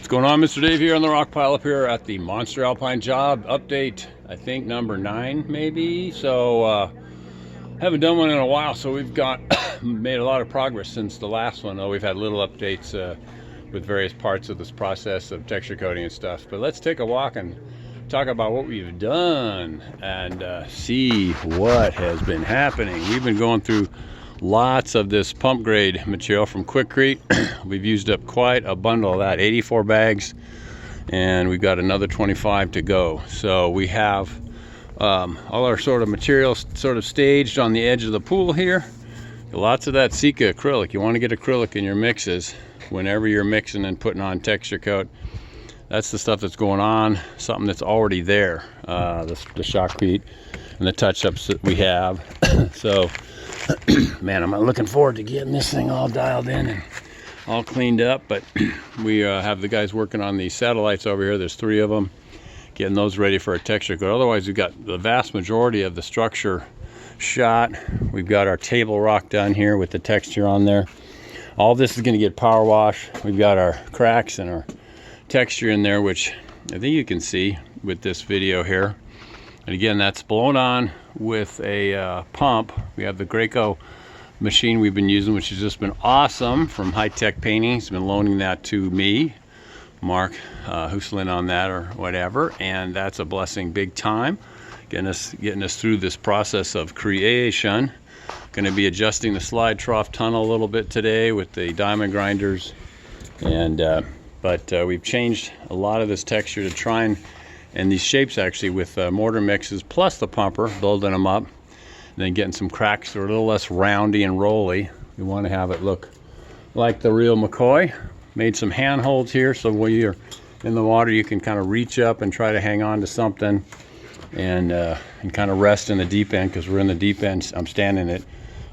What's going on? Mr. Dave here on the rock pile up here at the Monster Alpine job update. I think number 9 maybe. So haven't done one in a while, so we've got made a lot of progress since the last one. Though we've had little updates with various parts of this process of texture coating and stuff. But let's take a walk and talk about what we've done and see what has been happening. We've been going through lots of this pump grade material from Quikrete. We've used up quite a bundle of that, 84 bags, and we've got another 25 to go. So we have all our sort of materials sort of staged on the edge of the pool here. Lots of that Sika acrylic. You want to get acrylic in your mixes whenever you're mixing and putting on texture coat. That's the stuff that's going on, something that's already there, the shotcrete and the touch-ups that we have. So man, I'm looking forward to getting this thing all dialed in and all cleaned up. But we have the guys working on these satellites over here. There's 3 of them, getting those ready for a texture coat. Otherwise, we've got the vast majority of the structure shot. We've got our table rock done here with the texture on there. All this is going to get power wash. We've got our cracks and our texture in there, which I think you can see with this video here. And again, that's blown on with a pump. We have the Grotto machine we've been using, which has just been awesome, from High Tech Painting. He's been loaning that to me, Mark Huslin, on that or whatever, and that's a blessing big time, getting us through this process of creation. Going to be adjusting the slide trough tunnel a little bit today with the diamond grinders, and but we've changed a lot of this texture to try and these shapes actually with mortar mixes plus the pumper, building them up, and then getting some cracks that are a little less roundy and rolly. We want to have it look like the real McCoy. Made some handholds here, so when you're in the water you can kind of reach up and try to hang on to something and kind of rest in the deep end, because we're in the deep end. I'm standing it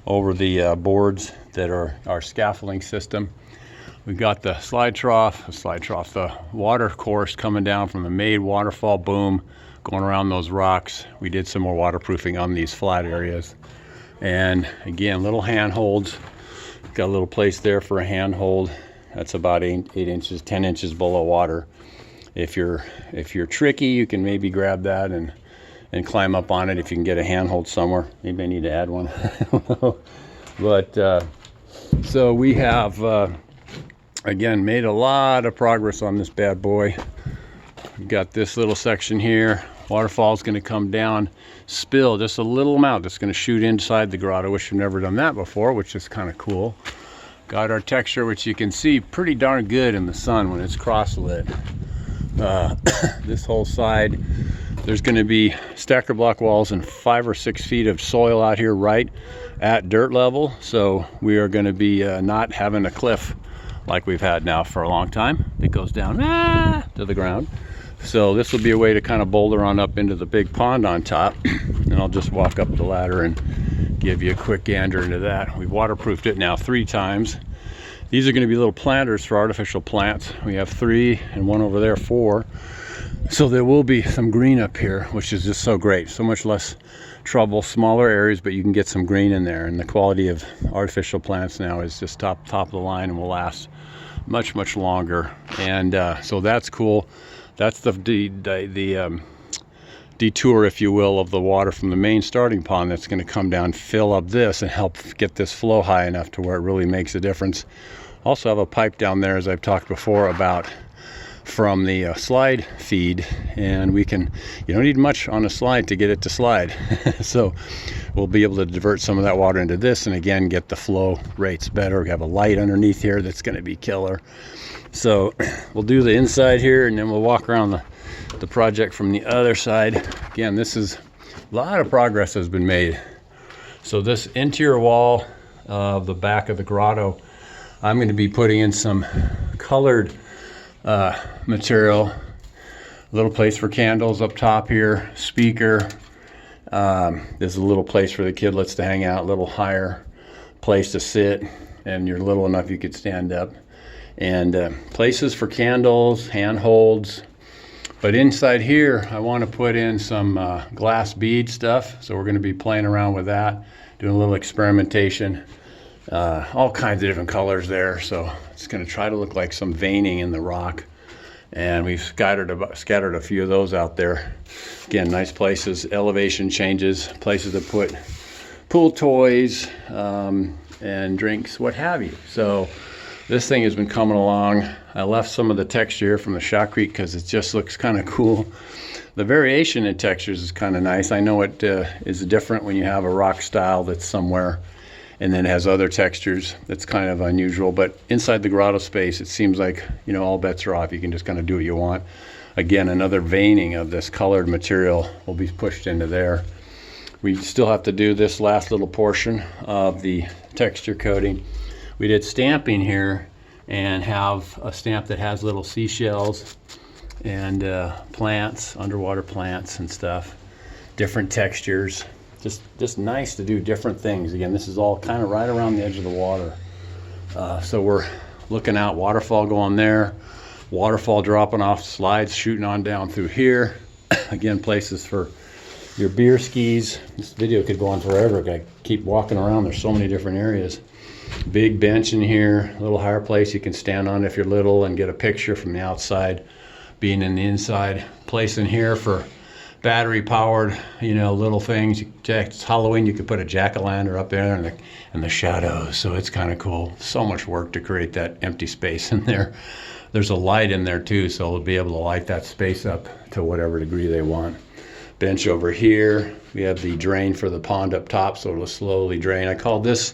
over the boards that are our scaffolding system. We've got the the water course coming down from the made waterfall boom, going around those rocks. We did some more waterproofing on these flat areas. And again, little handholds. Got a little place there for a handhold. That's about 8 inches, 10 inches below water. If you're tricky, you can maybe grab that and climb up on it if you can get a handhold somewhere. Maybe I need to add one. I don't know. But so we have again made a lot of progress on this bad boy. We've got this little section here. Waterfall's going to come down, spill just a little amount that's going to shoot inside the grotto, which we've never done that before, which is kind of cool. Got our texture, which you can see pretty darn good in the sun when it's cross lit. This whole side, there's going to be stacker block walls and 5 or 6 feet of soil out here right at dirt level. So we are going to be not having a cliff like we've had now for a long time that goes down to the ground. So this will be a way to kind of boulder on up into the big pond on top. And I'll just walk up the ladder and give you a quick gander into that. We've waterproofed it now 3 times. These are going to be little planters for artificial plants. We have 3 and one over there 4. So there will be some green up here, which is just so great. So much less trouble, smaller areas, but you can get some green in there. And the quality of artificial plants now is just top of the line and will last much longer. And so that's cool. That's the detour, if you will, of the water from the main starting pond that's going to come down, fill up this, and help get this flow high enough to where it really makes a difference. Also have a pipe down there, as I've talked before about, from the slide feed, and you don't need much on a slide to get it to slide. So we'll be able to divert some of that water into this, and again get the flow rates better. We have a light underneath here that's going to be killer. So we'll do the inside here, and then we'll walk around the project from the other side. Again, this is a lot of progress has been made. So this interior wall of the back of the grotto, I'm going to be putting in some colored material. A little place for candles up top here, speaker. There's a little place for the kidlets to hang out, a little higher place to sit, and you're little enough you could stand up. And places for candles, handholds. But inside here, I want to put in some glass bead stuff. So we're going to be playing around with that, doing a little experimentation. All kinds of different colors there. So it's going to try to look like some veining in the rock. and we've scattered a few of those out there. Again, nice places, elevation changes, places to put pool toys and drinks, what have you. So this thing has been coming along. I left some of the texture here from the shotcrete because it just looks kind of cool. The variation in textures is kind of nice. I know it is different when you have a rock style that's somewhere and then has other textures. That's kind of unusual, but inside the grotto space, it seems like, you know, all bets are off. You can just kind of do what you want. Again, another veining of this colored material will be pushed into there. We still have to do this last little portion of the texture coating. We did stamping here and have a stamp that has little seashells and plants, underwater plants and stuff, different textures. Just nice to do different things. Again, this is all kind of right around the edge of the water. So we're looking out, waterfall going there, waterfall dropping off slides, shooting on down through here. Again, places for your beer skis. This video could go on forever. I keep walking around. There's so many different areas. Big bench in here, a little higher place you can stand on if you're little and get a picture from the outside, being in the inside. Place in here for battery powered, you know, little things. It's Halloween, you could put a jack-o'-lantern up there in the shadows, so it's kind of cool. So much work to create that empty space in there. There's a light in there too, so they'll be able to light that space up to whatever degree they want. Bench over here. We have the drain for the pond up top, so it'll slowly drain. I call this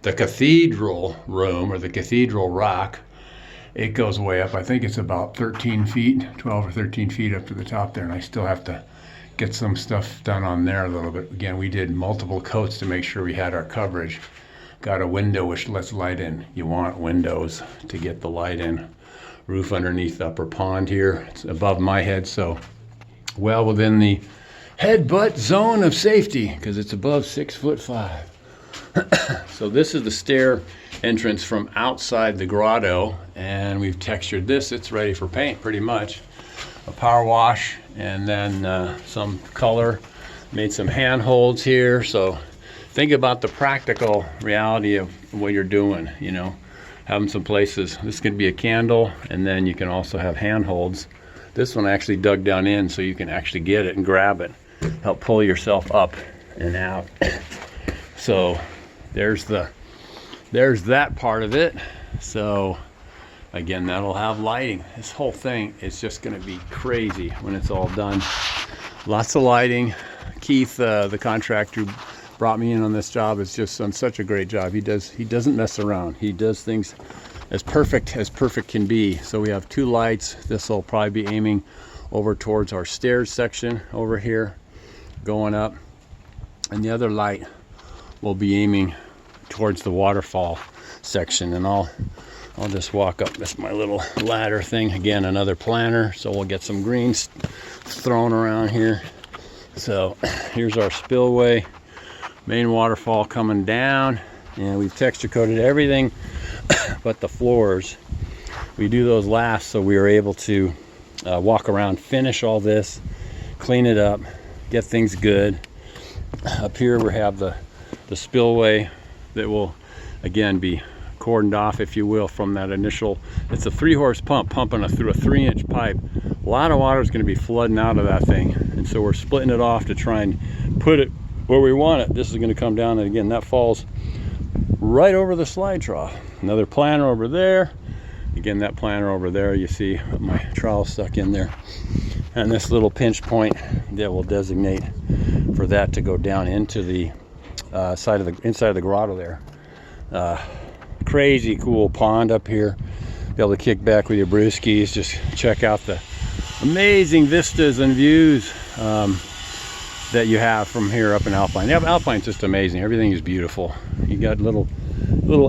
the cathedral room, or the cathedral rock. It goes way up. I think it's about 13 feet, 12 or 13 feet up to the top there, and I still have to get some stuff done on there a little bit. Again, we did multiple coats to make sure we had our coverage. Got a window which lets light in. You want windows to get the light in. Roof underneath the upper pond here. It's above my head, so well within the headbutt zone of safety because it's above 6'5". So this is the stair entrance from outside the grotto, and we've textured this. It's ready for paint pretty much. A power wash and then some color. Made some handholds here, so think about the practical reality of what you're doing, you know, having some places. This could be a candle, and then you can also have handholds. This one actually dug down in so you can actually get it and grab it, help pull yourself up and out. So there's that part of it. So again, that'll have lighting. This whole thing is just going to be crazy when it's all done. Lots of lighting. Keith, the contractor who brought me in on this job, has just done such a great job. He doesn't mess around. He does things as perfect can be. So we have two lights. This will probably be aiming over towards our stairs section over here, going up, and the other light will be aiming towards the waterfall section. And I'll just walk up. That's my little ladder thing. Again, another planter, so we'll get some greens thrown around here. So here's our spillway, main waterfall coming down, and we've texture coated everything but the floors. We do those last so we are able to walk around, finish all this, clean it up, get things good. Up here we have the spillway that will again be cordoned off, if you will, from that initial. It's a 3-horse pump pumping through a 3-inch pipe. A lot of water is going to be flooding out of that thing, and so we're splitting it off to try and put it where we want it. This is going to come down, and again, that falls right over the slide trough. Another planter over there. Again, that planter over there, you see my trowel stuck in there, and this little pinch point that will designate for that to go down into the inside of the grotto there. Crazy cool pond up here. Be able to kick back with your brewskis, just check out the amazing vistas and views that you have from here up in Alpine. Yeah, Alpine's just amazing. Everything is beautiful. You got little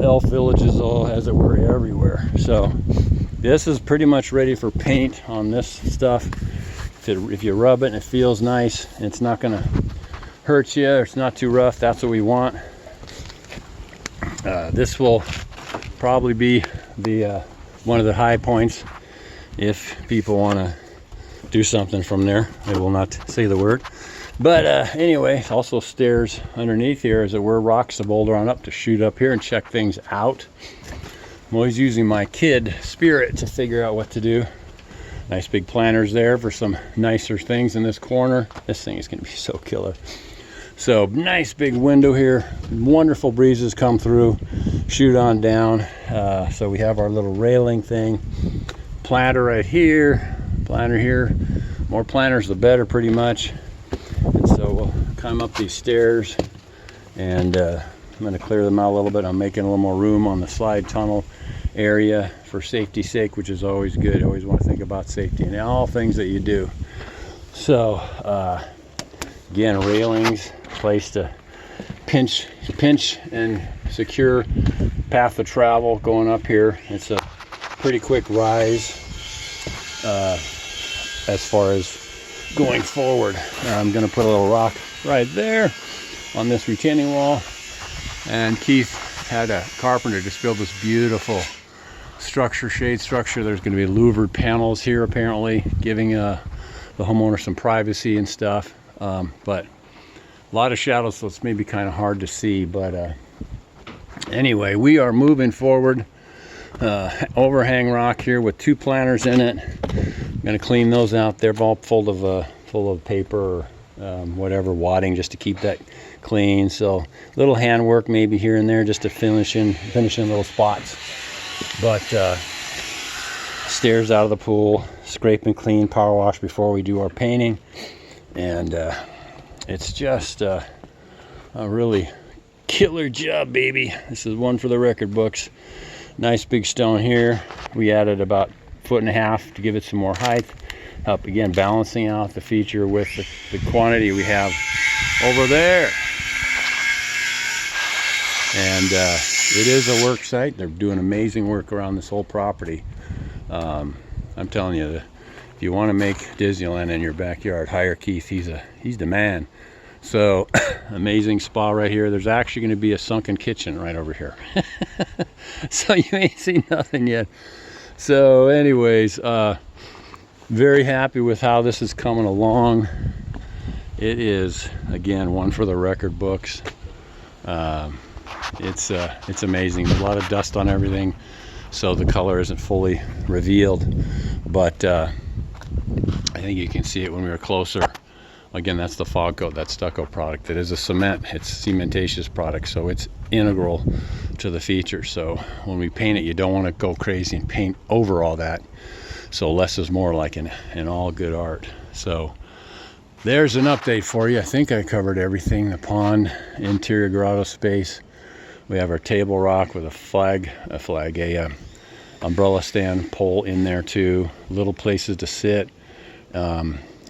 elf villages, all as it were, everywhere. So this is pretty much ready for paint on this stuff. If you rub it and it feels nice, it's not gonna hurt you, or it's not too rough, that's what we want. This will probably be the one of the high points if people want to do something from there. I will not say the word, but anyway, also stairs underneath here, as it were, rocks to boulder on up to shoot up here and check things out. I'm always using my kid spirit to figure out what to do. Nice big planters there for some nicer things in this corner. This thing is going to be so killer. So nice big window here. Wonderful breezes come through, shoot on down. So we have our little railing thing. Planter right here, planter here. More planters the better, pretty much. And so we'll climb up these stairs, and I'm going to clear them out a little bit. I'm making a little more room on the slide tunnel area for safety's sake, which is always good. Always want to think about safety in all things that you do. So again, railings, place to pinch and secure path of travel going up here. It's a pretty quick rise as far as going forward. I'm going to put a little rock right there on this retaining wall, and Keith had a carpenter just build this beautiful structure, shade structure. There's going to be louvered panels here, apparently giving the homeowner some privacy and stuff, but a lot of shadows, so it's maybe kind of hard to see. But anyway, we are moving forward. Overhang rock here with 2 planters in it. I'm going to clean those out. They're all full of paper or whatever, wadding, just to keep that clean. So little handwork maybe here and there just to finish in little spots. But stairs out of the pool, scrape and clean, power wash before we do our painting. And it's just a really killer job, baby. This is one for the record books. Nice big stone here. We added about 1.5 feet to give it some more height. Help, again, balancing out the feature with the quantity we have over there. And it is a work site. They're doing amazing work around this whole property. I'm telling you, if you want to make Disneyland in your backyard, hire Keith. He's the man. So amazing spa right here. There's actually going to be a sunken kitchen right over here. So you ain't seen nothing yet. So anyways, very happy with how this is coming along. It is, again, one for the record books. It's amazing. There's a lot of dust on everything, so the color isn't fully revealed, but I think you can see it when we were closer. Again, that's the fog coat, that stucco product. It is a cement, it's cementatious product, so it's integral to the feature. So when we paint it, you don't want to go crazy and paint over all that. So less is more, like in all good art. So there's an update for you. I think I covered everything. The pond, interior grotto space. We have our table rock with a umbrella stand pole in there too. Little places to sit.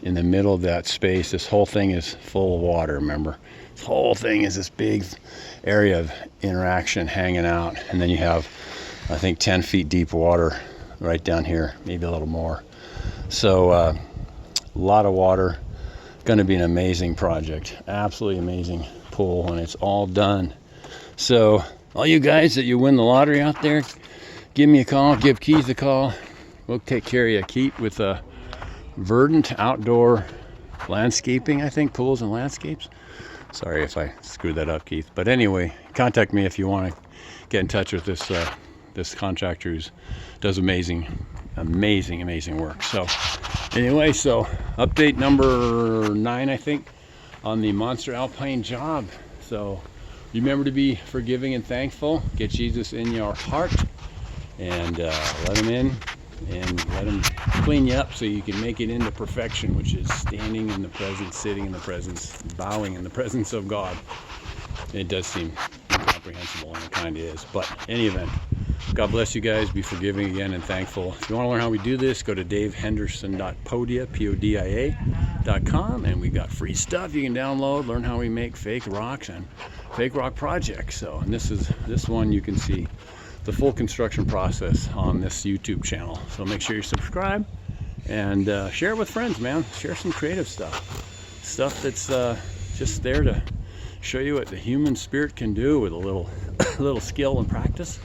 In the middle of that space, this whole thing is full of water, remember? This whole thing is this big area of interaction hanging out. And then you have, I think, 10 feet deep water right down here, maybe a little more. So a lot of water. Going to be an amazing project. Absolutely amazing pool when it's all done. So all you guys that you win the lottery out there, give me a call, give Keith a call. We'll take care of you, Keith, with a verdant outdoor landscaping, I think, pools and landscapes. Sorry if I screwed that up, Keith. But anyway, contact me if you want to get in touch with this contractor who does amazing work. So anyway, so update number 9, I think, on the Monster Alpine job. So remember to be forgiving and thankful. Get Jesus in your heart, and let him in, and let him clean you up so you can make it into perfection, which is standing in the presence, sitting in the presence, bowing in the presence of God. It does seem incomprehensible, and it kind of is, but in any event, God bless you guys. Be forgiving again and thankful. If you want to learn how we do this, go to davehenderson.podia.com, and we got free stuff you can download. Learn how we make fake rocks and fake rock projects. So, and this one you can see the full construction process on this YouTube channel. So make sure you subscribe and share it with friends, man. Share some creative stuff that's just there to show you what the human spirit can do with a little skill and practice,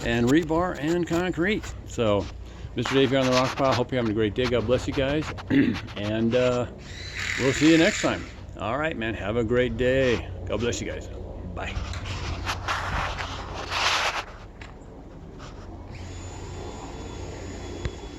and rebar and concrete. So Mr. Dave here on the rock pile. Hope you're having a great day. God bless you guys, and we'll see you next time. All right, man, have a great day. God bless you guys. Bye.